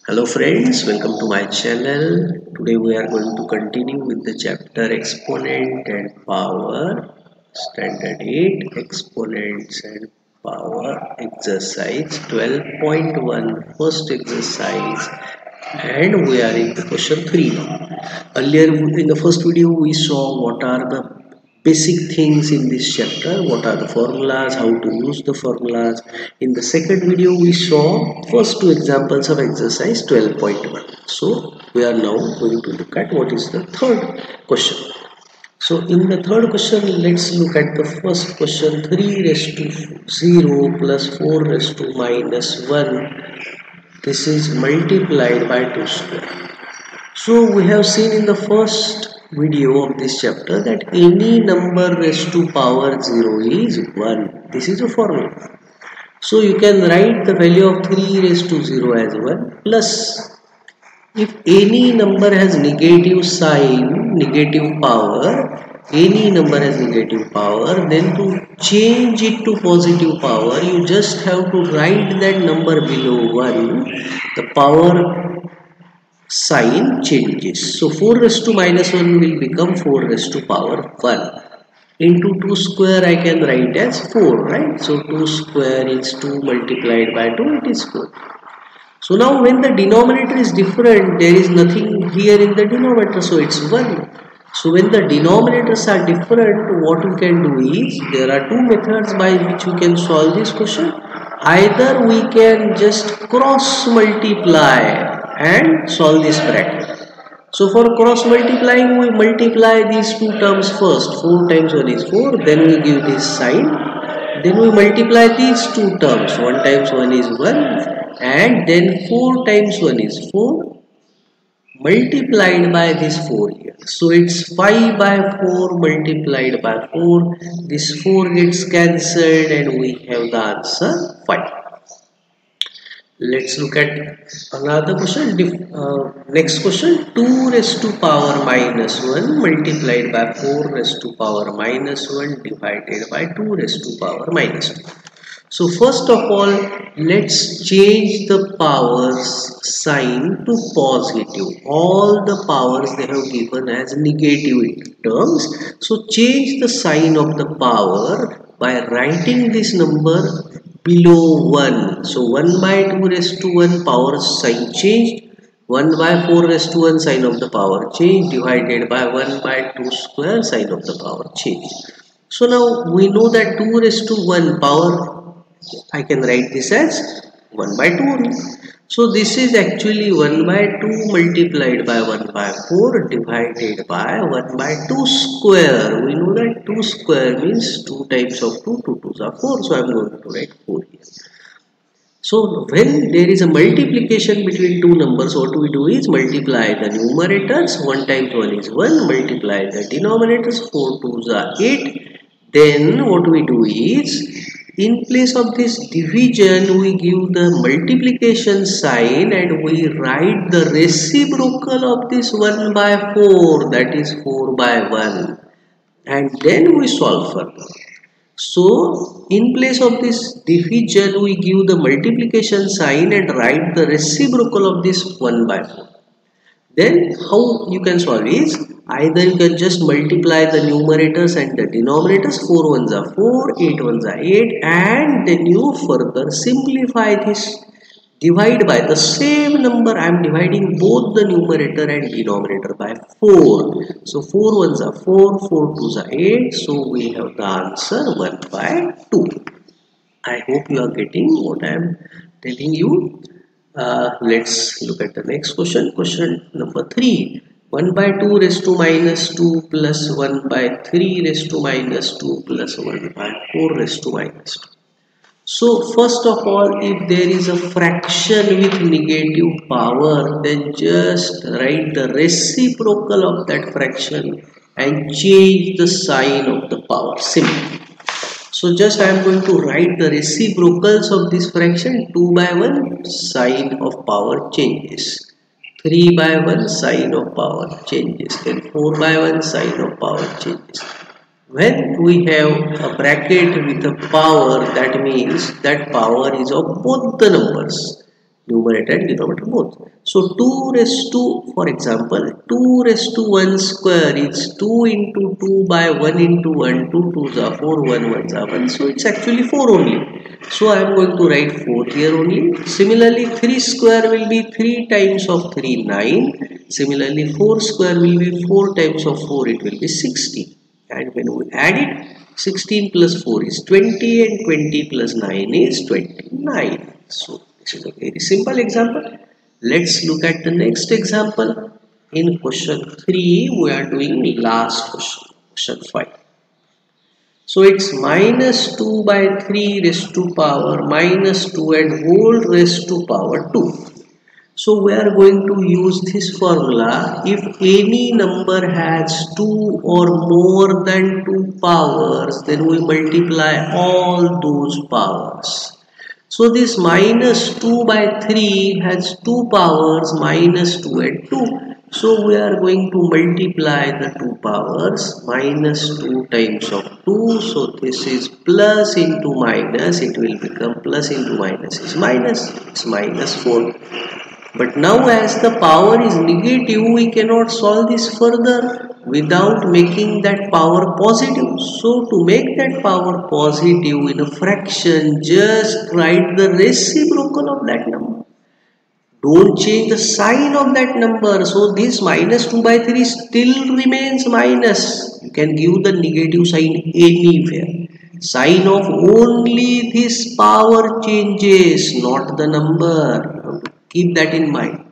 Hello friends, welcome to my channel. Today we are going to continue with the chapter Exponent and Power, Standard 8, Exponents and Power, Exercise 12.1, first exercise, and we are in the question 3 now. Earlier in the first video we saw what are the basic things in this chapter, what are the formulas, how to use the formulas. In the second video we saw first two examples of exercise 12.1. So we are now going to look at what is the third question. So in the third question, let's look at the first question. 3 raised to 0 plus 4 raised to minus 1, this is multiplied by 2 square. So we have seen in the first video of this chapter that any number raised to power 0 is 1. This is a formula. So you can write the value of 3 raised to 0 as 1 plus if any number has negative sign, negative power, any number has negative power, then to change it to positive power, you just have to write that number below 1. The power sign changes. So 4 raised to minus 1 will become 4 raised to power 1. Into 2 square I can write as 4, right? So 2 square is 2 multiplied by 2, it is 4. So now when the denominator is different, there is nothing here in the denominator, so it's 1. So when the denominators are different, what we can do is, there are two methods by which we can solve this question. Either we can just cross multiply and solve this bracket. So for cross multiplying, we multiply these two terms first. 4 times 1 is 4, then we give this sign. Then we multiply these two terms. 1 times 1 is 1 and then 4 times 1 is 4 multiplied by this 4 here. So it's 5 by 4 multiplied by 4. This 4 gets cancelled and we have the answer 5. Let's look at another question. Next question, 2 raised to power minus 1 multiplied by 4 raised to power minus 1 divided by 2 raised to power minus 2. So first of all, let's change the powers sign to positive. All the powers they have given as negative terms. So change the sign of the power by writing this number below 1. So 1 by 2 raised to 1 power sign changed. 1 by 4 raised to 1 sign of the power changed divided by 1 by 2 square sign of the power changed. So now we know that 2 raised to 1 power, I can write this as 1 by 2 only. So this is actually 1 by 2 multiplied by 1 by 4 divided by 1 by 2 square. We know that 2 square means 2 times of 2, 2 2s are 4. So I am going to write 4 here. So when there is a multiplication between two numbers, what we do is multiply the numerators. 1 times 1 is 1. Multiply the denominators. 4 2s are 8. Then what we do is, in place of this division, we give the multiplication sign and we write the reciprocal of this 1 by 4, that is 4 by 1. And then we solve further. So in place of this division, we give the multiplication sign and write the reciprocal of this 1 by 4. Then how you can solve is, either you can just multiply the numerators and the denominators. 4 ones are 4, 8 ones are 8, and then you further simplify this. Divide by the same number. I am dividing both the numerator and denominator by 4. So 4 ones are 4, 4 twos are 8. So we have the answer 1 by 2. I hope you are getting what I am telling you. Let's look at the next question. Question number 3. 1 by 2 raised to minus 2 plus 1 by 3 raised to minus 2 plus 1 by 4 raised to minus 2. So first of all, if there is a fraction with negative power, then just write the reciprocal of that fraction and change the sign of the power. Simple. So just I am going to write the reciprocals of this fraction. 2 by 1 sign of power changes. 3 by 1 sign of power changes. Then 4 by 1 sign of power changes. When we have a bracket with a power, that means that power is of both the numbers. numerator and denominator both. So 2 raised to, for example, 2 raised to 1 square is 2 into 2 by 1 into 1, 2 2s are 4, 1 1s are 1. So it's actually 4 only. So I am going to write 4 here only. Similarly, 3 square will be 3 times of 3, 9. Similarly, 4 square will be 4 times of 4, it will be 60. And when we add it, 16 plus 4 is 20 and 20 plus 9 is 29. So this is a very simple example. Let's look at the next example. In question 3, we are doing last question, question 5. So it's minus 2 by 3 raised to power minus 2 and whole raised to power 2. So we are going to use this formula. If any number has 2 or more than 2 powers, then we multiply all those powers. So this minus 2 by 3 has 2 powers, minus 2 and 2. So we are going to multiply the 2 powers, minus 2 times of 2. So this is plus into minus, it will become plus into minus is minus, it's minus 4. But now as the power is negative, we cannot solve this further without making that power positive. So to make that power positive in a fraction, just write the reciprocal of that number. Don't change the sign of that number. So this minus 2 by 3 still remains minus. You can give the negative sign anywhere. Sign of only this power changes, not the number. Keep that in mind.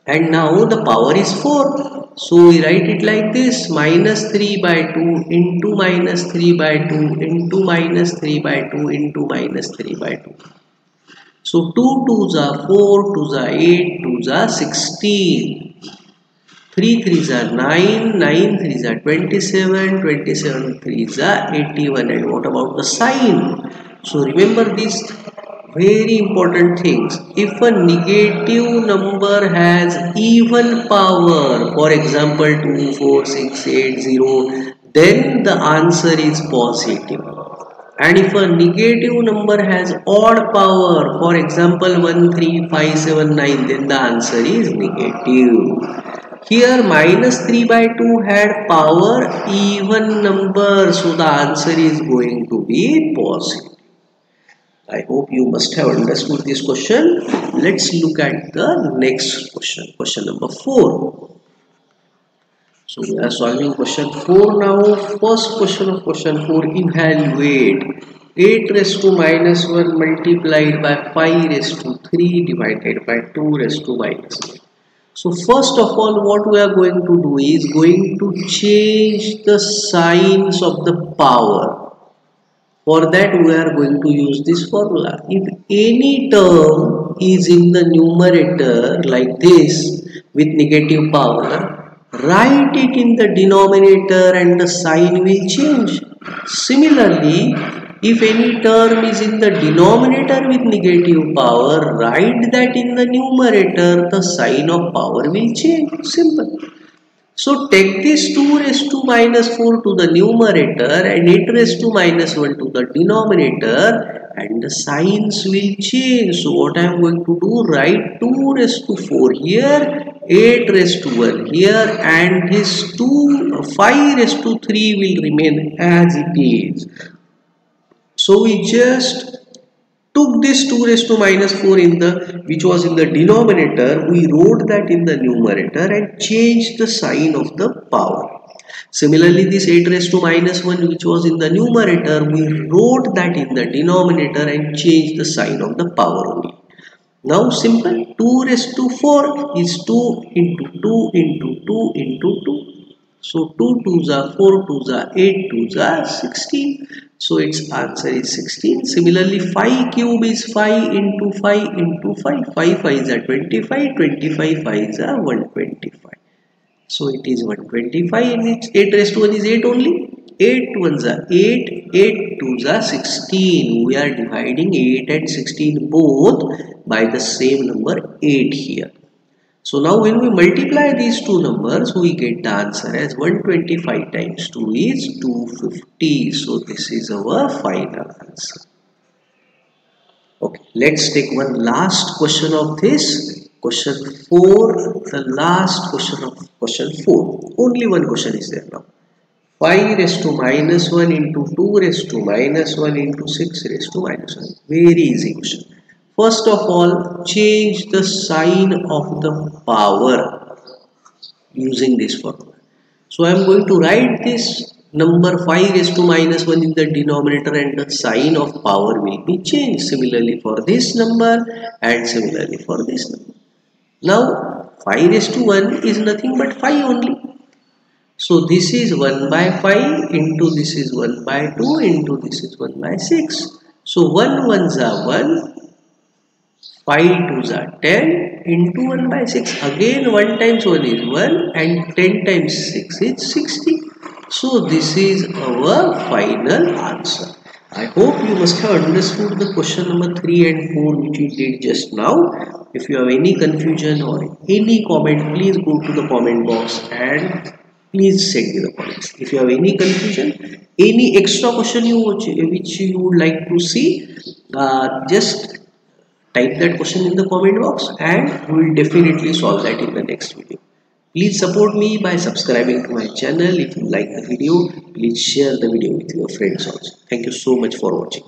And now the power is 4. So we write it like this, minus 3 by 2 into minus 3 by 2 into minus 3 by 2 into minus 3 by 2. So 2 2s are 4, 2s are 8, 2s are 16. 3 3s are 9, 9 3s are 27, 27 3s are 81. And what about the sign? So remember these very important things. If a negative number has even power, for example 2, 4, 6, 8, 0, then the answer is positive. And if a negative number has odd power, for example 1, 3, 5, 7, 9, then the answer is negative. Here minus 3 by 2 had power even number, so the answer is going to be positive. I hope you must have understood this question. Let's look at the next question, question number 4. So we are solving question 4 now. First question of question 4, evaluate 8 raised to minus 1 multiplied by 5 raised to 3 divided by 2 raised to minus 1. So first of all, what we are going to do is going to change the signs of the power. For that we are going to use this formula. If any term is in the numerator like this with negative power, write it in the denominator and the sign will change. Similarly, if any term is in the denominator with negative power, write that in the numerator, the sign of power will change. Simple. So take this 2 raised to minus 4 to the numerator and 8 raised to minus 1 to the denominator, and the signs will change. So what I am going to do, write 2 raised to 4 here, 8 raised to 1 here, and this 5 raised to 3 will remain as it is. So we just took this 2 raised to minus 4 which was in the denominator, we wrote that in the numerator and changed the sign of the power. Similarly, this 8 raised to minus 1 which was in the numerator, we wrote that in the denominator and changed the sign of the power only. Now simple, 2 raised to 4 is 2 into 2 into 2 into 2. So 2 2s are 4, 2s are 8, 2s are 16. So its answer is 16. Similarly, 5 cube is 5 into 5 into 5. 5 5s are 25, 25 5s are 125. So it is 125 and its 8 raised to 1 is 8 only. 8 1s are 8, 8 2s are 16. We are dividing 8 and 16 both by the same number 8 here. So now when we multiply these two numbers, we get the answer as 125 times 2 is 250. So this is our final answer. Okay, let's take one last question of this. Question 4, the last question of question 4. Only one question is there now. 5 raised to minus 1 into 2 raised to minus 1 into 6 raised to minus 1. Very easy question. First of all, change the sign of the power using this formula. So I am going to write this number 5 raised to minus 1 in the denominator, and the sign of power will be changed. Similarly for this number and similarly for this number. Now 5 raised to 1 is nothing but 5 only. So this is 1 by 5 into this is 1 by 2 into this is 1 by 6. So 1 ones are 1, 5 twos are 10 into 1 by 6. Again 1 times 1 is 1 and 10 times 6 is 60. So this is our final answer. I hope you must have understood the question number 3 and 4 which we did just now. If you have any confusion or any comment, please go to the comment box and please send me the comments. If you have any confusion, any extra question which you would like to see, just type that question in the comment box and we will definitely solve that in the next video. Please support me by subscribing to my channel. If you like the video, please share the video with your friends also. Thank you so much for watching.